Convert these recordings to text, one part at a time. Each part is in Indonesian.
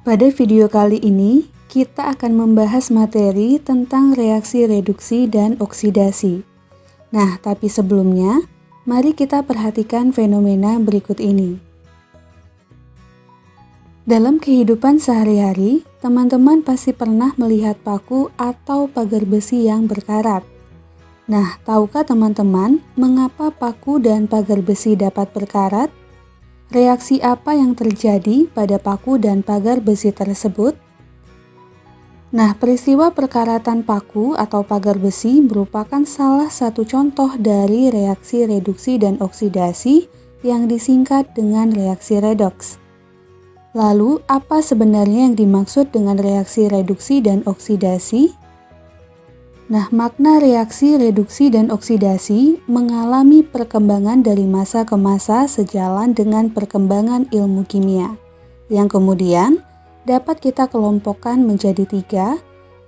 Pada video kali ini, kita akan membahas materi tentang reaksi reduksi dan oksidasi. Nah, tapi sebelumnya, mari kita perhatikan fenomena berikut ini. Dalam kehidupan sehari-hari, teman-teman pasti pernah melihat paku atau pagar besi yang berkarat. Nah, tahukah teman-teman mengapa paku dan pagar besi dapat berkarat? Reaksi apa yang terjadi pada paku dan pagar besi tersebut? Nah, peristiwa perkaratan paku atau pagar besi merupakan salah satu contoh dari reaksi reduksi dan oksidasi yang disingkat dengan reaksi redoks. Lalu, apa sebenarnya yang dimaksud dengan reaksi reduksi dan oksidasi? Nah, makna reaksi reduksi dan oksidasi mengalami perkembangan dari masa ke masa sejalan dengan perkembangan ilmu kimia, yang kemudian dapat kita kelompokkan menjadi 3,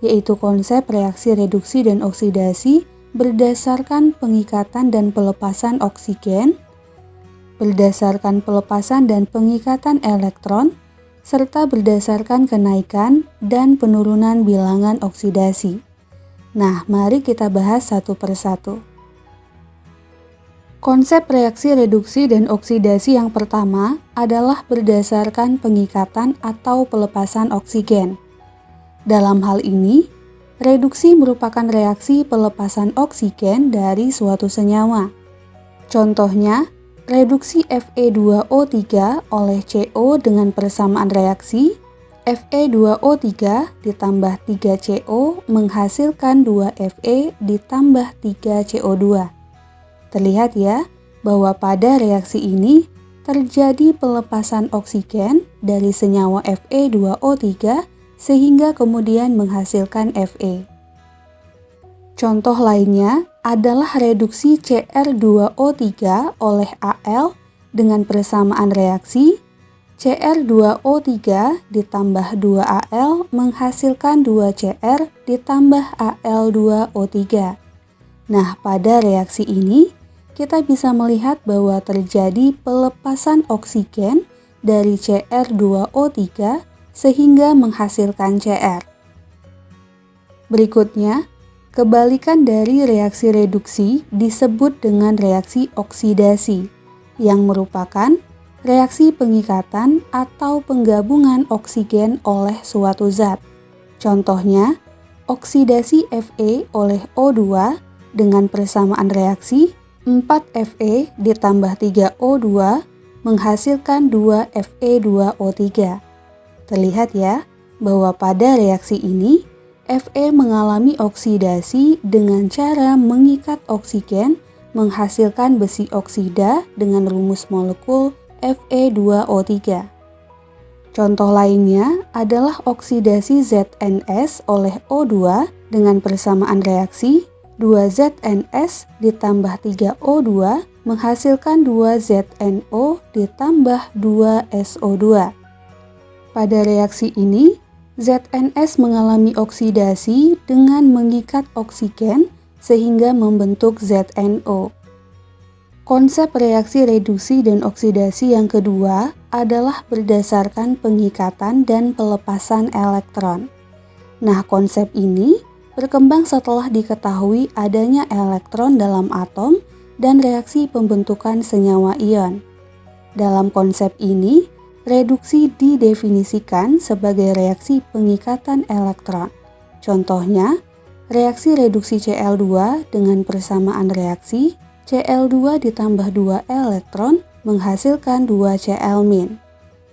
yaitu konsep reaksi reduksi dan oksidasi berdasarkan pengikatan dan pelepasan oksigen, berdasarkan pelepasan dan pengikatan elektron, serta berdasarkan kenaikan dan penurunan bilangan oksidasi. Nah, mari kita bahas satu persatu. Konsep reaksi reduksi dan oksidasi yang pertama adalah berdasarkan pengikatan atau pelepasan oksigen. Dalam hal ini, reduksi merupakan reaksi pelepasan oksigen dari suatu senyawa. Contohnya, reduksi Fe2O3 oleh CO dengan persamaan reaksi Fe2O3 ditambah 3CO menghasilkan 2Fe ditambah 3CO2. Terlihat ya, bahwa pada reaksi ini terjadi pelepasan oksigen dari senyawa Fe2O3 sehingga kemudian menghasilkan Fe. Contoh lainnya adalah reduksi Cr2O3 oleh Al dengan persamaan reaksi Cr2O3 ditambah 2Al menghasilkan 2Cr ditambah Al2O3. Nah, pada reaksi ini, kita bisa melihat bahwa terjadi pelepasan oksigen dari Cr2O3 sehingga menghasilkan Cr. Berikutnya, kebalikan dari reaksi reduksi disebut dengan reaksi oksidasi, yang merupakan reaksi pengikatan atau penggabungan oksigen oleh suatu zat. Contohnya, oksidasi Fe oleh O2 dengan persamaan reaksi 4Fe ditambah 3O2 menghasilkan 2Fe2O3. Terlihat ya, bahwa pada reaksi ini, Fe mengalami oksidasi dengan cara mengikat oksigen menghasilkan besi oksida dengan rumus molekul Fe2O3. Contoh lainnya adalah oksidasi ZNS oleh O2 dengan persamaan reaksi 2ZNS ditambah 3O2 menghasilkan 2ZNO ditambah 2SO2. Pada reaksi ini, ZNS mengalami oksidasi dengan mengikat oksigen sehingga membentuk ZNO. Konsep reaksi reduksi dan oksidasi yang kedua adalah berdasarkan pengikatan dan pelepasan elektron. Nah, konsep ini berkembang setelah diketahui adanya elektron dalam atom dan reaksi pembentukan senyawa ion. Dalam konsep ini, reduksi didefinisikan sebagai reaksi pengikatan elektron. Contohnya, reaksi reduksi Cl2 dengan persamaan reaksi Cl2 ditambah 2 elektron menghasilkan 2 Cl-.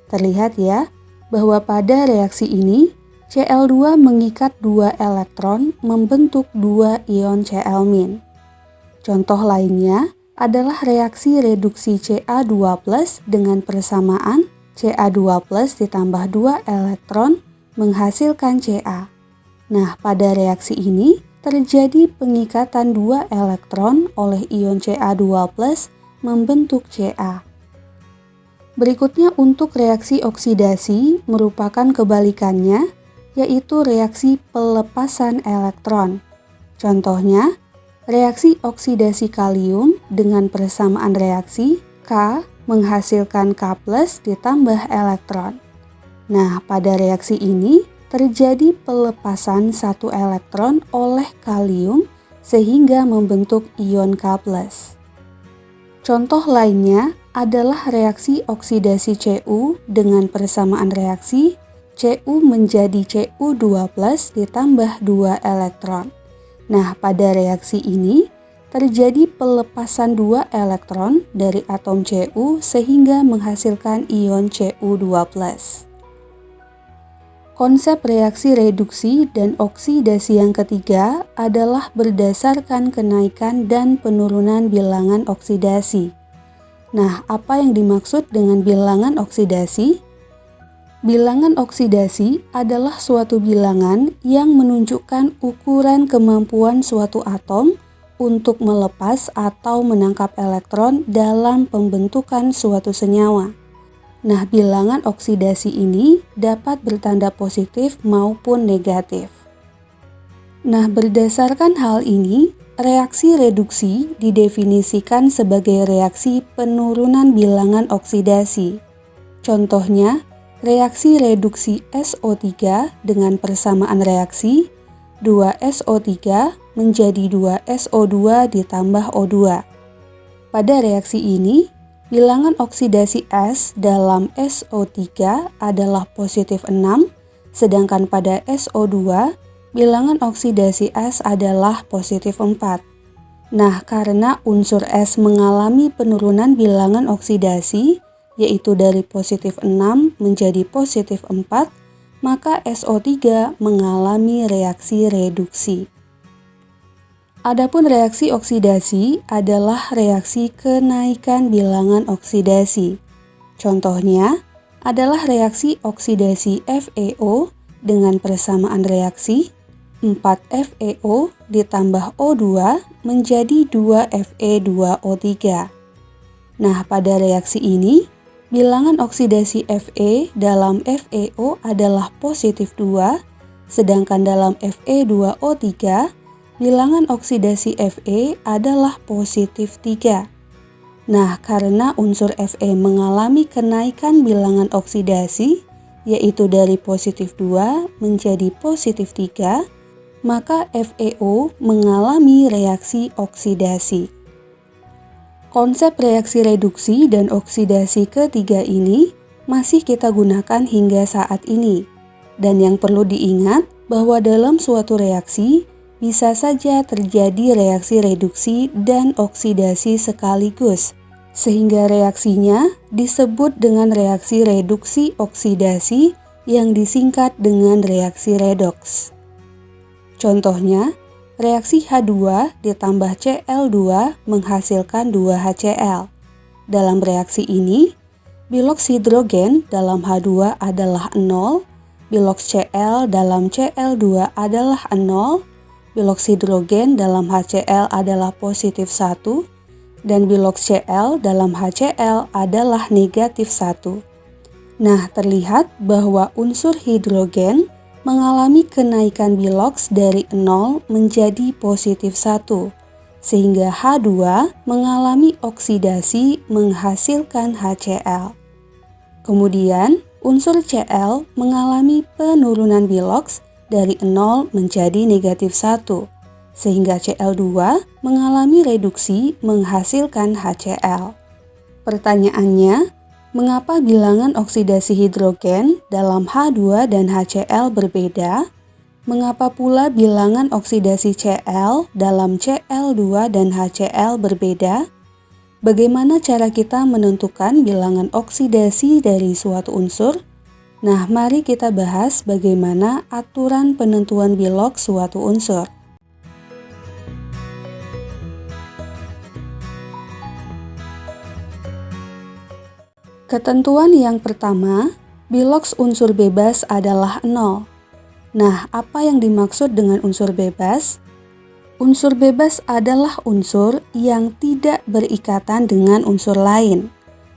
Terlihat ya, bahwa pada reaksi ini, Cl2 mengikat 2 elektron membentuk 2 ion Cl-. Contoh lainnya adalah reaksi reduksi Ca2+ dengan persamaan Ca2+ ditambah 2 elektron menghasilkan Ca. Nah, pada reaksi ini, terjadi pengikatan 2 elektron oleh ion Ca2+ membentuk Ca. Berikutnya untuk reaksi oksidasi merupakan kebalikannya, yaitu reaksi pelepasan elektron. Contohnya, reaksi oksidasi kalium dengan persamaan reaksi K menghasilkan K+ ditambah elektron. Nah, pada reaksi ini terjadi pelepasan satu elektron oleh kalium sehingga membentuk ion K+. Contoh lainnya adalah reaksi oksidasi Cu dengan persamaan reaksi Cu menjadi Cu2+ ditambah 2 elektron. Nah, pada reaksi ini terjadi pelepasan 2 elektron dari atom Cu sehingga menghasilkan ion Cu2+. Konsep reaksi reduksi dan oksidasi yang ketiga adalah berdasarkan kenaikan dan penurunan bilangan oksidasi. Nah, apa yang dimaksud dengan bilangan oksidasi? Bilangan oksidasi adalah suatu bilangan yang menunjukkan ukuran kemampuan suatu atom untuk melepas atau menangkap elektron dalam pembentukan suatu senyawa. Nah, bilangan oksidasi ini dapat bertanda positif maupun negatif. Nah, berdasarkan hal ini, reaksi reduksi didefinisikan sebagai reaksi penurunan bilangan oksidasi. Contohnya, reaksi reduksi SO3 dengan persamaan reaksi 2SO3 menjadi 2SO2 ditambah O2. Pada reaksi ini, bilangan oksidasi S dalam SO3 adalah positif 6, sedangkan pada SO2, bilangan oksidasi S adalah positif 4. Nah, karena unsur S mengalami penurunan bilangan oksidasi, yaitu dari positif 6 menjadi positif 4, maka SO3 mengalami reaksi reduksi. Adapun reaksi oksidasi adalah reaksi kenaikan bilangan oksidasi. Contohnya adalah reaksi oksidasi FeO dengan persamaan reaksi 4FeO ditambah O2 menjadi 2Fe2O3. Nah, pada reaksi ini, bilangan oksidasi Fe dalam FeO adalah positif 2, sedangkan dalam Fe2O3, bilangan oksidasi Fe adalah positif 3. Nah, karena unsur Fe mengalami kenaikan bilangan oksidasi, yaitu dari positif 2 menjadi positif 3, maka FeO mengalami reaksi oksidasi. Konsep reaksi reduksi dan oksidasi ketiga ini masih kita gunakan hingga saat ini. Dan yang perlu diingat bahwa dalam suatu reaksi bisa saja terjadi reaksi reduksi dan oksidasi sekaligus, sehingga reaksinya disebut dengan reaksi reduksi oksidasi yang disingkat dengan reaksi redoks. Contohnya, reaksi H2 ditambah Cl2 menghasilkan 2HCl. Dalam reaksi ini, biloks hidrogen dalam H2 adalah 0, biloks Cl dalam Cl2 adalah 0, biloks hidrogen dalam HCl adalah positif 1, dan biloks Cl dalam HCl adalah negatif 1. Nah, terlihat bahwa unsur hidrogen mengalami kenaikan biloks dari 0 menjadi positif 1, sehingga H2 mengalami oksidasi menghasilkan HCl. Kemudian, unsur Cl mengalami penurunan biloks dari 0 menjadi negatif 1, sehingga Cl2 mengalami reduksi menghasilkan HCl. Pertanyaannya, mengapa bilangan oksidasi hidrogen dalam H2 dan HCl berbeda? Mengapa pula bilangan oksidasi Cl dalam Cl2 dan HCl berbeda? Bagaimana cara kita menentukan bilangan oksidasi dari suatu unsur? Nah, mari kita bahas bagaimana aturan penentuan biloks suatu unsur. Ketentuan yang pertama, biloks unsur bebas adalah 0. Nah, apa yang dimaksud dengan unsur bebas? Unsur bebas adalah unsur yang tidak berikatan dengan unsur lain.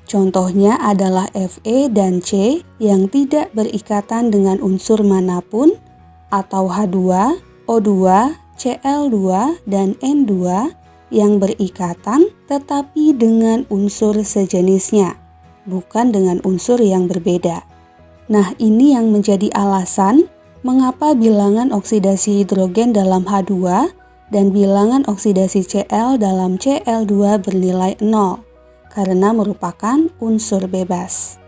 Contohnya adalah Fe dan C yang tidak berikatan dengan unsur manapun, atau H2, O2, Cl2, dan N2 yang berikatan tetapi dengan unsur sejenisnya, bukan dengan unsur yang berbeda. Nah, ini yang menjadi alasan mengapa bilangan oksidasi hidrogen dalam H2 dan bilangan oksidasi Cl dalam Cl2 bernilai 0, karena merupakan unsur bebas.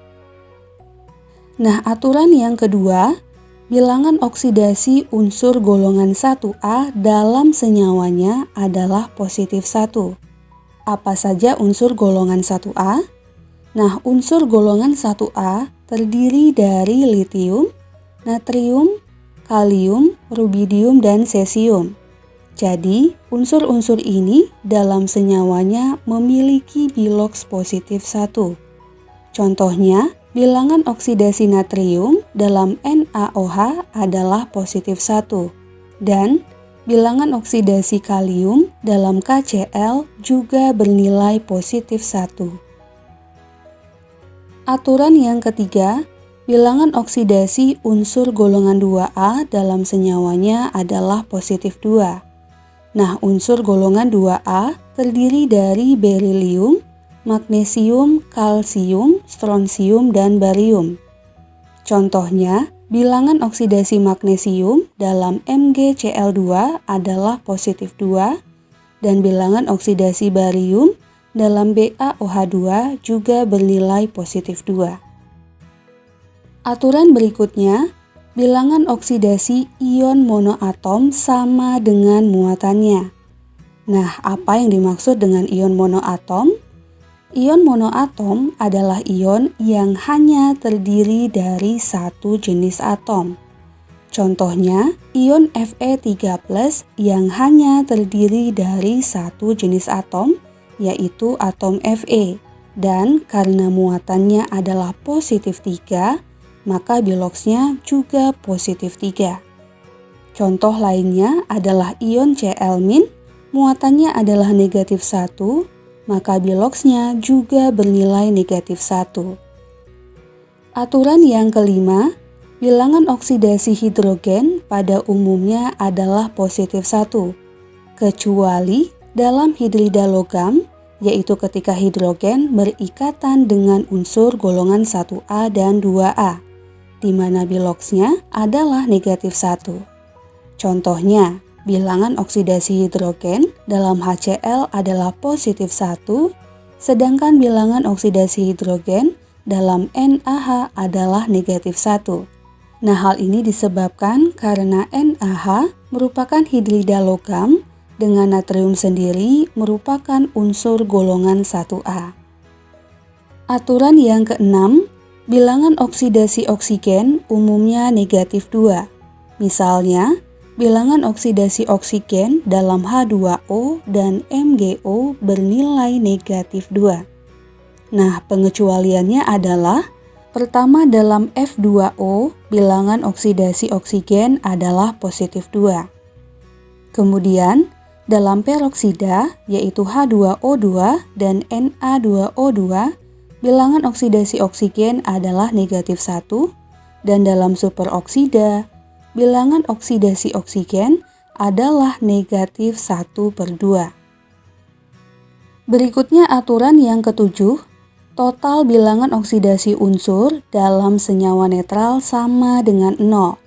Nah, aturan yang kedua, bilangan oksidasi unsur golongan 1A dalam senyawanya adalah positif 1. Apa saja unsur golongan 1A? Nah, unsur golongan 1A terdiri dari litium, natrium, kalium, rubidium, dan cesium. Jadi, unsur-unsur ini dalam senyawanya memiliki biloks positif 1. Contohnya, bilangan oksidasi natrium dalam NaOH adalah positif 1, dan bilangan oksidasi kalium dalam KCl juga bernilai positif 1. Aturan yang ketiga, bilangan oksidasi unsur golongan 2A dalam senyawanya adalah positif 2. Nah, unsur golongan 2A terdiri dari berilium, magnesium, kalsium, strontium, dan barium. Contohnya, bilangan oksidasi magnesium dalam MgCl2 adalah positif 2, dan bilangan oksidasi barium dalam BaOH2 juga bernilai positif 2. Aturan berikutnya, bilangan oksidasi ion monoatom sama dengan muatannya. Nah, apa yang dimaksud dengan ion monoatom? Ion monoatom adalah ion yang hanya terdiri dari satu jenis atom. Contohnya, ion Fe3+ yang hanya terdiri dari satu jenis atom, yaitu atom Fe, dan karena muatannya adalah positif 3, maka biloksnya juga positif 3. Contoh lainnya adalah ion Cl-, muatannya adalah negatif 1, maka biloksnya juga bernilai negatif 1. Aturan yang kelima, bilangan oksidasi hidrogen pada umumnya adalah positif 1, kecuali dalam hidrida logam, yaitu ketika hidrogen berikatan dengan unsur golongan 1A dan 2A, di mana biloksnya adalah negatif 1. Contohnya, bilangan oksidasi hidrogen dalam HCl adalah positif 1, sedangkan bilangan oksidasi hidrogen dalam NaH adalah negatif 1. Nah, hal ini disebabkan karena NaH merupakan hidrida logam, dengan natrium sendiri merupakan unsur golongan 1A. Aturan yang keenam, bilangan oksidasi oksigen umumnya negatif 2. Misalnya, bilangan oksidasi oksigen dalam H2O dan MgO bernilai negatif 2. Nah, pengecualiannya adalah pertama, dalam F2O, bilangan oksidasi oksigen adalah positif 2. Kemudian, dalam peroksida, yaitu H2O2 dan Na2O2, bilangan oksidasi oksigen adalah negatif 1, dan dalam superoksida, bilangan oksidasi oksigen adalah negatif 1/2. Berikutnya aturan yang ketujuh, total bilangan oksidasi unsur dalam senyawa netral sama dengan 0.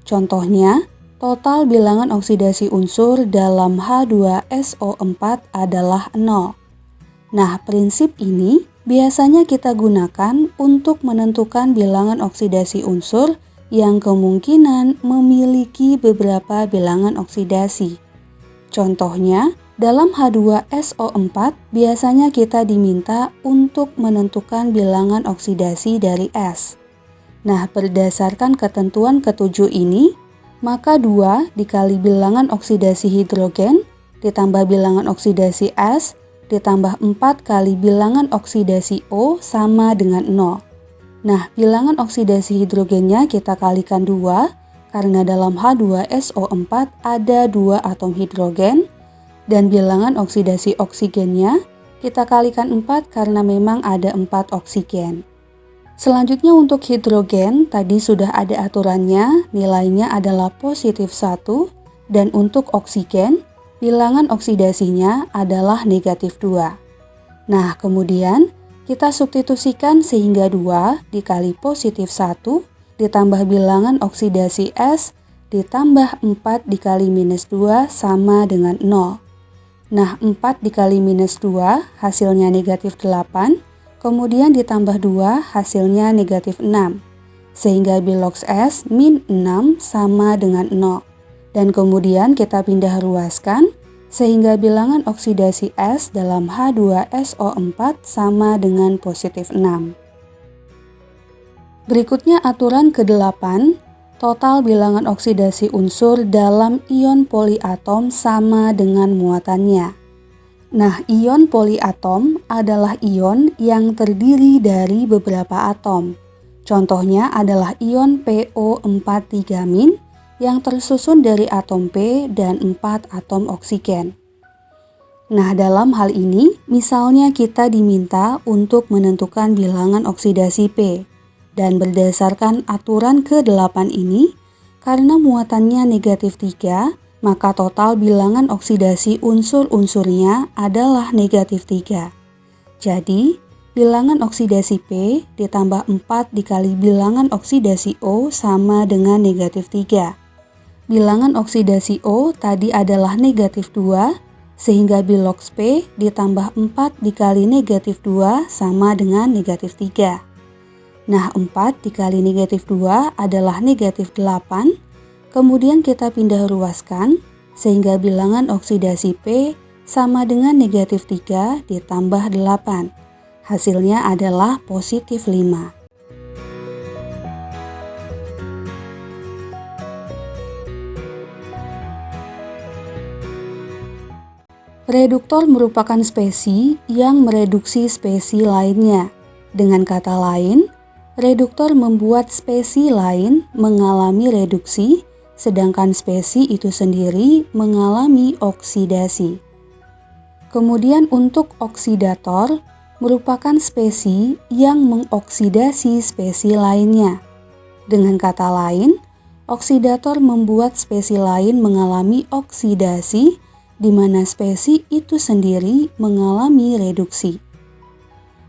Contohnya, total bilangan oksidasi unsur dalam H2SO4 adalah 0. Nah, prinsip ini biasanya kita gunakan untuk menentukan bilangan oksidasi unsur yang kemungkinan memiliki beberapa bilangan oksidasi. Contohnya, dalam H2SO4 biasanya kita diminta untuk menentukan bilangan oksidasi dari S. Nah, berdasarkan ketentuan ketujuh ini, maka 2 dikali bilangan oksidasi hidrogen ditambah bilangan oksidasi S ditambah 4 kali bilangan oksidasi O sama dengan 0. Nah, bilangan oksidasi hidrogennya kita kalikan 2 karena dalam H2SO4 ada 2 atom hidrogen, dan bilangan oksidasi oksigennya kita kalikan 4 karena memang ada 4 oksigen. Selanjutnya untuk hidrogen, tadi sudah ada aturannya, nilainya adalah positif 1, dan untuk oksigen, bilangan oksidasinya adalah negatif 2. Nah, kemudian kita substitusikan sehingga 2 dikali positif 1 ditambah bilangan oksidasi S ditambah 4 dikali minus 2 sama dengan 0. Nah, 4 dikali minus 2 hasilnya negatif 8, kemudian ditambah 2 hasilnya negatif 6. Sehingga bilox S min 6 sama dengan 0. Dan kemudian kita pindah ruaskan, sehingga bilangan oksidasi S dalam H2SO4 sama dengan positif 6. Berikutnya aturan ke-8, total bilangan oksidasi unsur dalam ion poliatom sama dengan muatannya. Nah, ion poliatom adalah ion yang terdiri dari beberapa atom. Contohnya adalah ion PO43- yang tersusun dari atom P dan 4 atom oksigen. Nah, dalam hal ini, misalnya kita diminta untuk menentukan bilangan oksidasi P, dan berdasarkan aturan ke-8 ini, karena muatannya negatif 3, maka total bilangan oksidasi unsur-unsurnya adalah negatif 3. Jadi, bilangan oksidasi P ditambah 4 dikali bilangan oksidasi O sama dengan negatif 3. Bilangan oksidasi O tadi adalah negatif 2, sehingga bilox P ditambah 4 dikali negatif 2 sama dengan negatif 3. Nah, 4 dikali negatif 2 adalah negatif 8, kemudian kita pindah ruaskan, sehingga bilangan oksidasi P sama dengan negatif 3 ditambah 8. Hasilnya adalah positif 5. Reduktor merupakan spesi yang mereduksi spesi lainnya. Dengan kata lain, reduktor membuat spesi lain mengalami reduksi, sedangkan spesi itu sendiri mengalami oksidasi. Kemudian untuk oksidator, merupakan spesi yang mengoksidasi spesi lainnya. Dengan kata lain, oksidator membuat spesi lain mengalami oksidasi, di mana spesi itu sendiri mengalami reduksi.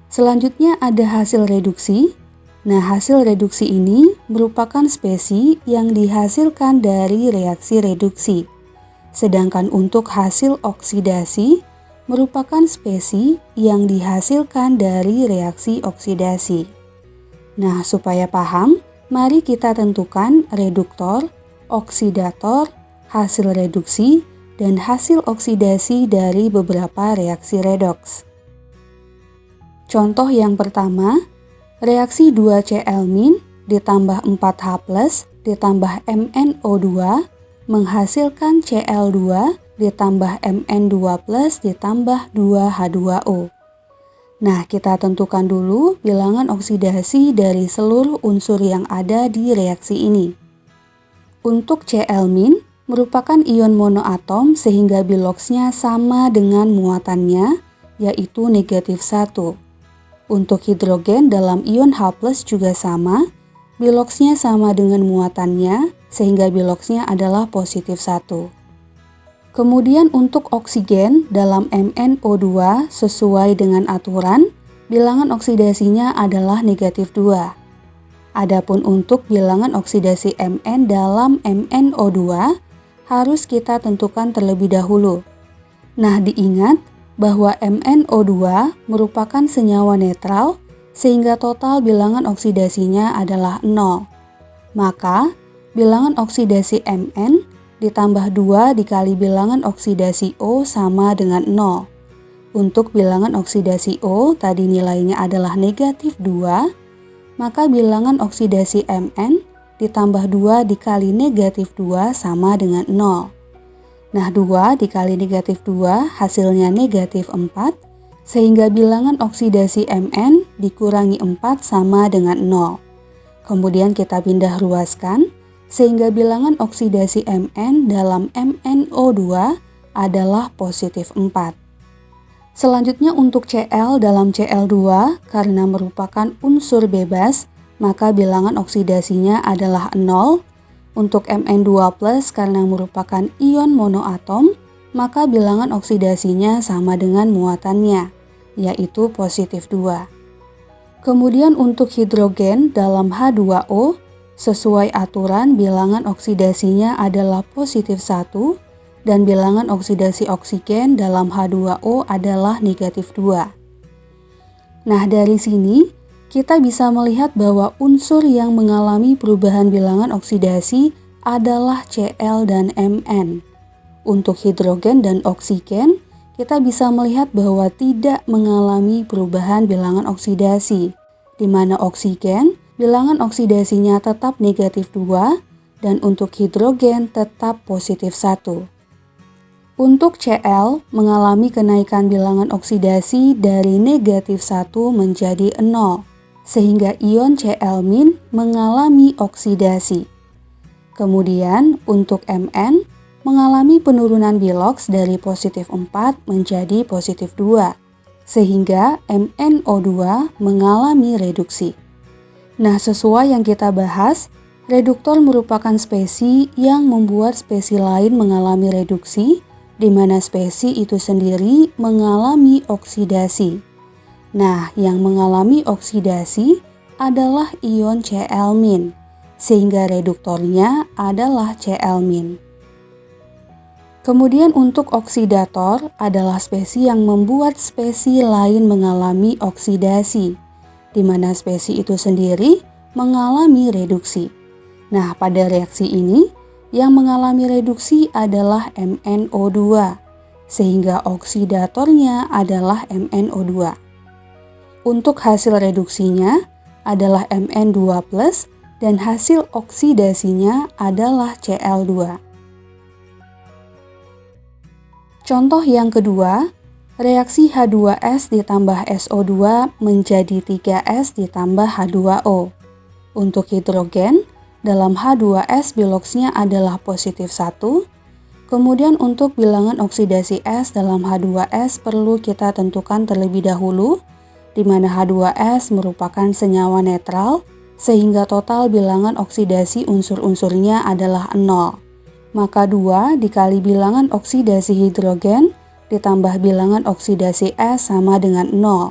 Selanjutnya ada hasil reduksi. Nah, hasil reduksi ini merupakan spesi yang dihasilkan dari reaksi reduksi. Sedangkan untuk hasil oksidasi merupakan spesi yang dihasilkan dari reaksi oksidasi. Nah, supaya paham, mari kita tentukan reduktor, oksidator, hasil reduksi, dan hasil oksidasi dari beberapa reaksi redoks. Contoh yang pertama, reaksi 2Cl- ditambah 4H+ ditambah MnO2 menghasilkan Cl2 ditambah Mn2+ ditambah 2H2O. Nah, kita tentukan dulu bilangan oksidasi dari seluruh unsur yang ada di reaksi ini. Untuk Cl- merupakan ion monoatom sehingga biloxnya sama dengan muatannya, yaitu negatif 1. Untuk hidrogen dalam ion H+ juga sama, biloxnya sama dengan muatannya sehingga biloxnya adalah positif 1. Kemudian untuk oksigen dalam MnO2 sesuai dengan aturan, bilangan oksidasinya adalah negatif 2. Adapun untuk bilangan oksidasi Mn dalam MnO2 harus kita tentukan terlebih dahulu. Nah, diingat bahwa MnO2 merupakan senyawa netral sehingga total bilangan oksidasinya adalah 0. Maka, bilangan oksidasi Mn ditambah 2 dikali bilangan oksidasi O sama dengan 0. Untuk bilangan oksidasi O tadi nilainya adalah negatif 2, maka bilangan oksidasi Mn ditambah 2 dikali negatif 2 sama dengan 0. Nah, 2 dikali negatif 2 hasilnya negatif 4, sehingga bilangan oksidasi Mn dikurangi 4 sama dengan 0. Kemudian kita pindah ruaskan, sehingga bilangan oksidasi Mn dalam MnO2 adalah positif 4. Selanjutnya untuk Cl dalam Cl2, karena merupakan unsur bebas, maka bilangan oksidasinya adalah 0. Untuk Mn2+ karena merupakan ion monoatom, maka bilangan oksidasinya sama dengan muatannya, yaitu positif 2. Kemudian untuk hidrogen dalam H2O, Sesuai aturan, bilangan oksidasinya adalah positif 1 dan bilangan oksidasi oksigen dalam H2O adalah negatif 2. Nah, dari sini kita bisa melihat bahwa unsur yang mengalami perubahan bilangan oksidasi adalah Cl dan Mn. Untuk hidrogen dan oksigen, kita bisa melihat bahwa tidak mengalami perubahan bilangan oksidasi, di mana oksigen bilangan oksidasinya tetap negatif 2 dan untuk hidrogen tetap positif 1. Untuk Cl mengalami kenaikan bilangan oksidasi dari negatif 1 menjadi 0, sehingga ion Cl- mengalami oksidasi. Kemudian untuk Mn mengalami penurunan biloks dari positif 4 menjadi positif 2, sehingga MnO2 mengalami reduksi. Nah, sesuai yang kita bahas, reduktor merupakan spesi yang membuat spesi lain mengalami reduksi, di mana spesi itu sendiri mengalami oksidasi. Nah, yang mengalami oksidasi adalah ion Cl-, sehingga reduktornya adalah Cl-. Kemudian untuk oksidator adalah spesi yang membuat spesi lain mengalami oksidasi, di mana spesi itu sendiri mengalami reduksi. Nah, pada reaksi ini, yang mengalami reduksi adalah MnO2, sehingga oksidatornya adalah MnO2. Untuk hasil reduksinya adalah Mn2+, dan hasil oksidasinya adalah Cl2. Contoh yang kedua, reaksi H2S ditambah SO2 menjadi 3S ditambah H2O. Untuk hidrogen, dalam H2S biloksnya adalah positif 1. Kemudian untuk bilangan oksidasi S dalam H2S perlu kita tentukan terlebih dahulu, di mana H2S merupakan senyawa netral, sehingga total bilangan oksidasi unsur-unsurnya adalah 0. Maka 2 dikali bilangan oksidasi hidrogen ditambah bilangan oksidasi S sama dengan 0.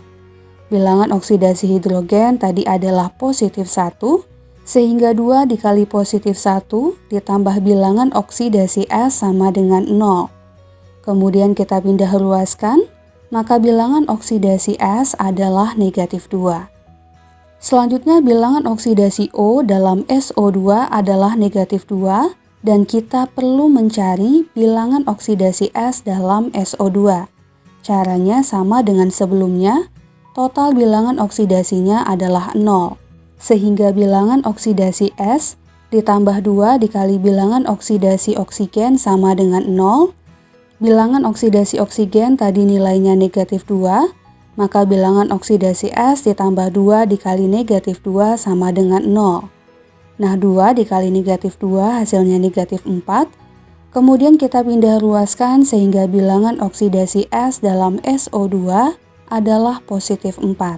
Bilangan oksidasi hidrogen tadi adalah positif 1, sehingga 2 dikali positif 1 ditambah bilangan oksidasi S sama dengan 0. Kemudian kita pindah ruaskan, maka bilangan oksidasi S adalah negatif 2. Selanjutnya bilangan oksidasi O dalam SO2 adalah negatif 2, dan kita perlu mencari bilangan oksidasi S dalam SO2. Caranya sama dengan sebelumnya, total bilangan oksidasinya adalah 0. Sehingga bilangan oksidasi S ditambah 2 dikali bilangan oksidasi oksigen sama dengan 0. Bilangan oksidasi oksigen tadi nilainya negatif 2, maka bilangan oksidasi S ditambah 2 dikali negatif 2 sama dengan 0. Nah, 2 dikali negatif 2 hasilnya negatif 4. Kemudian kita pindah ruaskan sehingga bilangan oksidasi S dalam SO2 adalah positif 4.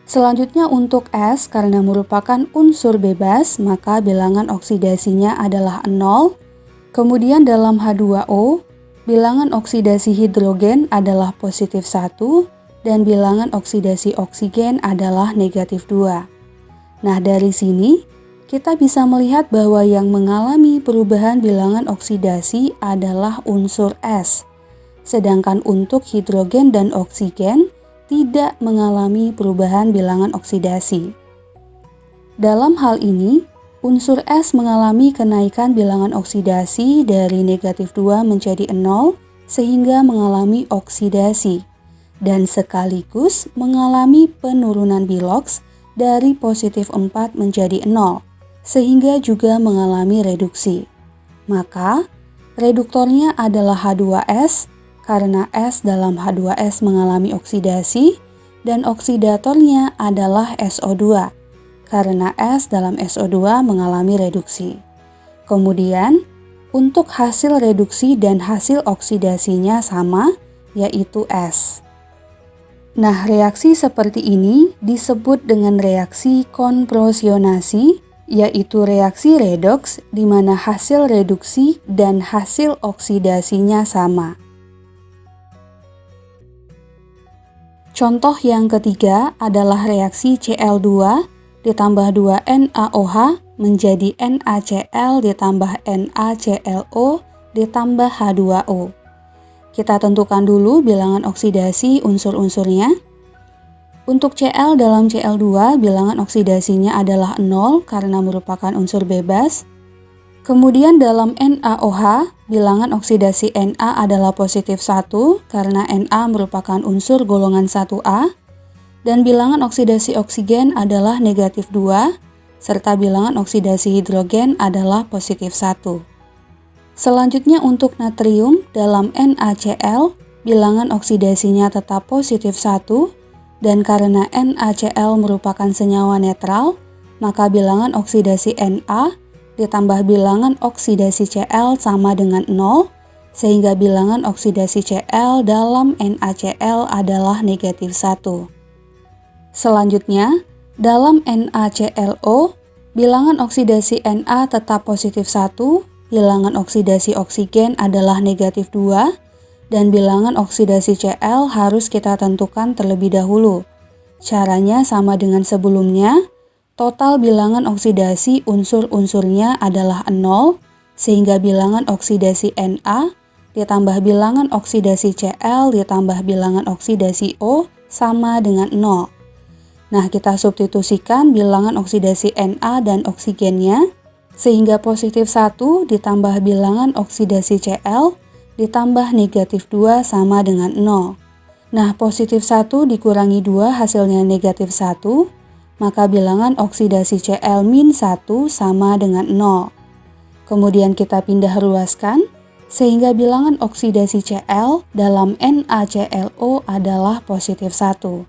Selanjutnya untuk S, karena merupakan unsur bebas, maka bilangan oksidasinya adalah 0. Kemudian dalam H2O, bilangan oksidasi hidrogen adalah positif 1 dan bilangan oksidasi oksigen adalah negatif 2. Nah, dari sini kita bisa melihat bahwa yang mengalami perubahan bilangan oksidasi adalah unsur S, sedangkan untuk hidrogen dan oksigen tidak mengalami perubahan bilangan oksidasi. Dalam hal ini, unsur S mengalami kenaikan bilangan oksidasi dari negatif 2 menjadi 0 sehingga mengalami oksidasi, dan sekaligus mengalami penurunan biloks dari positif 4 menjadi 0, sehingga juga mengalami reduksi. Maka, reduktornya adalah H2S, karena S dalam H2S mengalami oksidasi, dan oksidatornya adalah SO2, karena S dalam SO2 mengalami reduksi. Kemudian, untuk hasil reduksi dan hasil oksidasinya sama, yaitu S. Nah, reaksi seperti ini disebut dengan reaksi konprosionasi, yaitu reaksi redoks di mana hasil reduksi dan hasil oksidasinya sama. Contoh yang ketiga adalah reaksi Cl2 ditambah 2 NaOH menjadi NaCl ditambah NaClO ditambah H2O. Kita tentukan dulu bilangan oksidasi unsur-unsurnya. Untuk Cl dalam Cl2, bilangan oksidasinya adalah 0 karena merupakan unsur bebas. Kemudian dalam NaOH, bilangan oksidasi Na adalah positif 1 karena Na merupakan unsur golongan 1A. Dan bilangan oksidasi oksigen adalah negatif 2, serta bilangan oksidasi hidrogen adalah positif 1. Selanjutnya untuk natrium dalam NaCl, bilangan oksidasinya tetap positif 1, dan karena NaCl merupakan senyawa netral, maka bilangan oksidasi Na ditambah bilangan oksidasi Cl sama dengan 0, sehingga bilangan oksidasi Cl dalam NaCl adalah negatif 1. Selanjutnya, dalam NaClO, bilangan oksidasi Na tetap positif 1, bilangan oksidasi oksigen adalah negatif 2, dan bilangan oksidasi Cl harus kita tentukan terlebih dahulu. Caranya sama dengan sebelumnya, total bilangan oksidasi unsur-unsurnya adalah 0, sehingga bilangan oksidasi Na ditambah bilangan oksidasi Cl ditambah bilangan oksidasi O sama dengan 0. Nah, kita substitusikan bilangan oksidasi Na dan oksigennya, sehingga positif 1 ditambah bilangan oksidasi Cl ditambah negatif 2 sama dengan 0. Nah, positif 1 dikurangi 2 hasilnya negatif 1, maka bilangan oksidasi Cl-1 sama dengan 0. Kemudian kita pindah ruaskan, sehingga bilangan oksidasi Cl dalam NaClO adalah positif 1.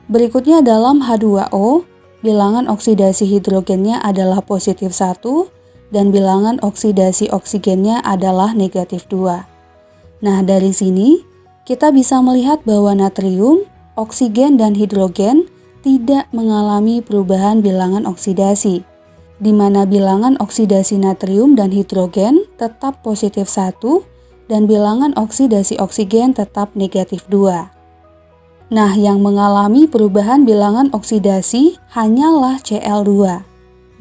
Berikutnya dalam H2O, bilangan oksidasi hidrogennya adalah positif 1 dan bilangan oksidasi oksigennya adalah negatif 2. Nah, dari sini kita bisa melihat bahwa natrium, oksigen, dan hidrogen tidak mengalami perubahan bilangan oksidasi, di mana bilangan oksidasi natrium dan hidrogen tetap positif 1 dan bilangan oksidasi oksigen tetap negatif 2. Nah, yang mengalami perubahan bilangan oksidasi hanyalah Cl2.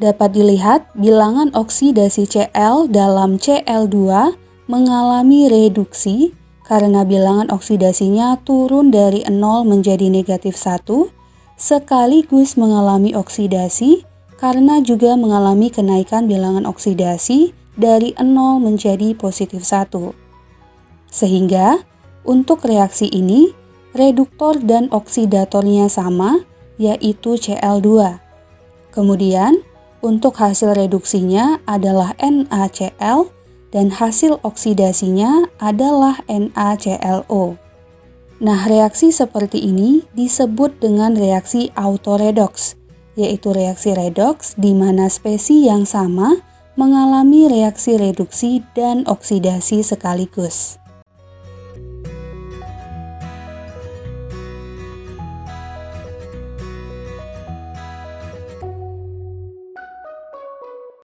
Dapat dilihat bilangan oksidasi Cl dalam Cl2 mengalami reduksi karena bilangan oksidasinya turun dari 0 menjadi negatif 1, sekaligus mengalami oksidasi karena juga mengalami kenaikan bilangan oksidasi dari 0 menjadi positif 1. Sehingga, untuk reaksi ini, reduktor dan oksidatornya sama, yaitu Cl2. Kemudian, untuk hasil reduksinya adalah NaCl dan hasil oksidasinya adalah NaClO. Nah, reaksi seperti ini disebut dengan reaksi autoredoks, yaitu reaksi redoks di mana spesies yang sama mengalami reaksi reduksi dan oksidasi sekaligus.